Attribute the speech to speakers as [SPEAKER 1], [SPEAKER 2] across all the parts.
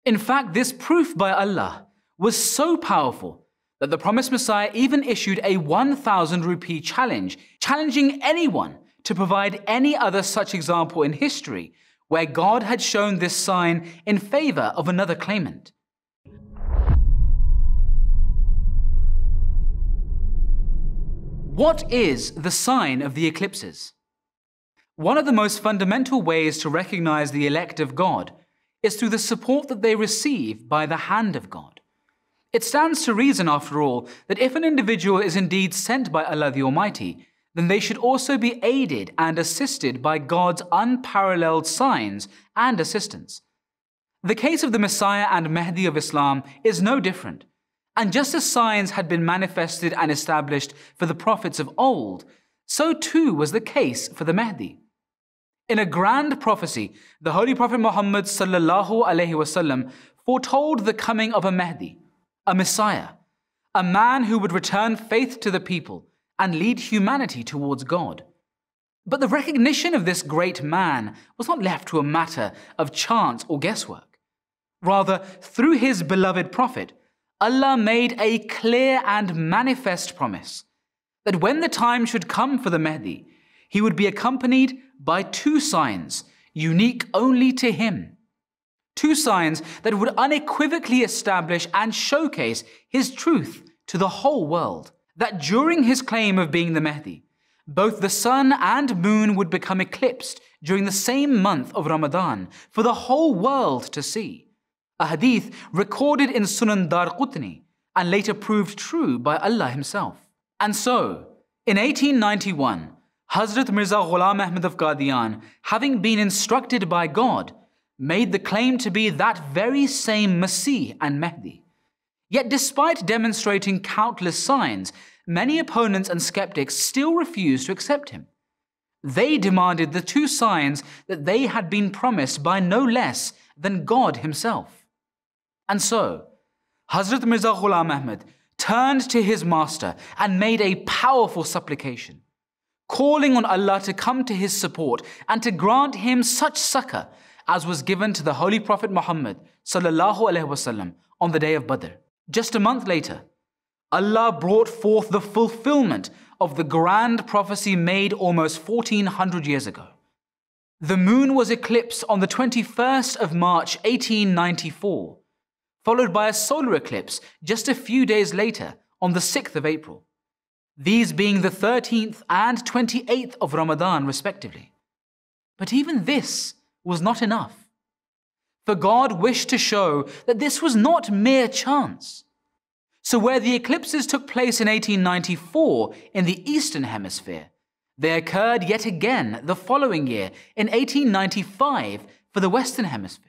[SPEAKER 1] In fact, this proof by Allah was so powerful that the promised Messiah even issued a 1,000 rupee challenge, challenging anyone to provide any other such example in history where God had shown this sign in favor of another claimant. What is the sign of the eclipses? One of the most fundamental ways to recognize the elect of God is through the support that they receive by the hand of God. It stands to reason, after all, that if an individual is indeed sent by Allah the Almighty, then they should also be aided and assisted by God's unparalleled signs and assistance. The case of the Messiah and Mahdi of Islam is no different. And just as signs had been manifested and established for the prophets of old, so too was the case for the Mahdi. In a grand prophecy, the Holy Prophet Muhammad ﷺ foretold the coming of a Mahdi, a Messiah, a man who would return faith to the people and lead humanity towards God. But the recognition of this great man was not left to a matter of chance or guesswork. Rather, through his beloved prophet, Allah made a clear and manifest promise that when the time should come for the Mahdi, he would be accompanied by two signs, unique only to him. Two signs that would unequivocally establish and showcase his truth to the whole world. That during his claim of being the Mahdi, both the sun and moon would become eclipsed during the same month of Ramadan for the whole world to see. A hadith recorded in Sunan Darqutni and later proved true by Allah himself. And so, in 1891, Hazrat Mirza Ghulam Ahmad of Qadian, having been instructed by God, made the claim to be that very same Masih and Mahdi. Yet despite demonstrating countless signs, many opponents and skeptics still refused to accept him. They demanded the two signs that they had been promised by no less than God himself. And so, Hazrat Mirza Ghulam Ahmad turned to his master and made a powerful supplication, calling on Allah to come to his support and to grant him such succor as was given to the Holy Prophet Muhammad ﷺ on the day of Badr. Just a month later, Allah brought forth the fulfillment of the grand prophecy made almost 1400 years ago. The moon was eclipsed on the 21st of March 1894, followed by a solar eclipse just a few days later on the 6th of April, these being the 13th and 28th of Ramadan respectively. But even this was not enough, for God wished to show that this was not mere chance. So where the eclipses took place in 1894 in the Eastern Hemisphere, they occurred yet again the following year in 1895 for the Western Hemisphere.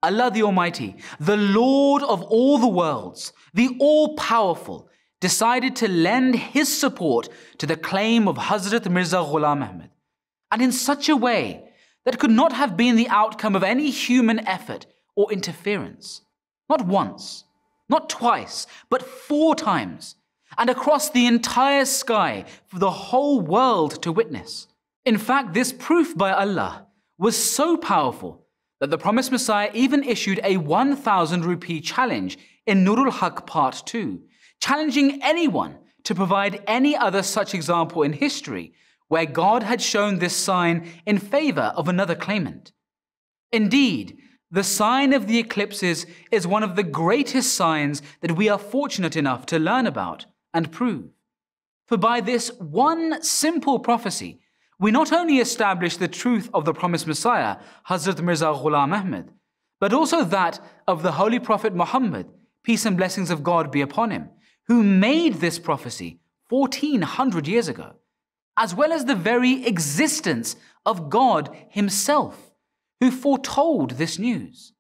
[SPEAKER 1] Allah the Almighty, the Lord of all the worlds, the All-Powerful, decided to lend his support to the claim of Hazrat Mirza Ghulam Ahmad, and in such a way that could not have been the outcome of any human effort or interference. Not once, not twice, but 4 times, and across the entire sky for the whole world to witness. In fact, this proof by Allah was so powerful that the promised Messiah even issued a 1,000 rupee challenge in Nurul Haq Part 2, challenging anyone to provide any other such example in history where God had shown this sign in favor of another claimant. Indeed, the sign of the eclipses is one of the greatest signs that we are fortunate enough to learn about and prove. For by this one simple prophecy, we not only establish the truth of the promised Messiah, Hazrat Mirza Ghulam Ahmad, but also that of the Holy Prophet Muhammad, peace and blessings of God be upon him, who made this prophecy 1400 years ago, as well as the very existence of God himself, who foretold this news.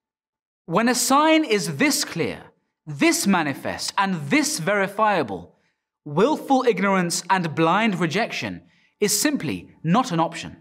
[SPEAKER 1] When a sign is this clear, this manifest, and this verifiable, willful ignorance and blind rejection is simply not an option.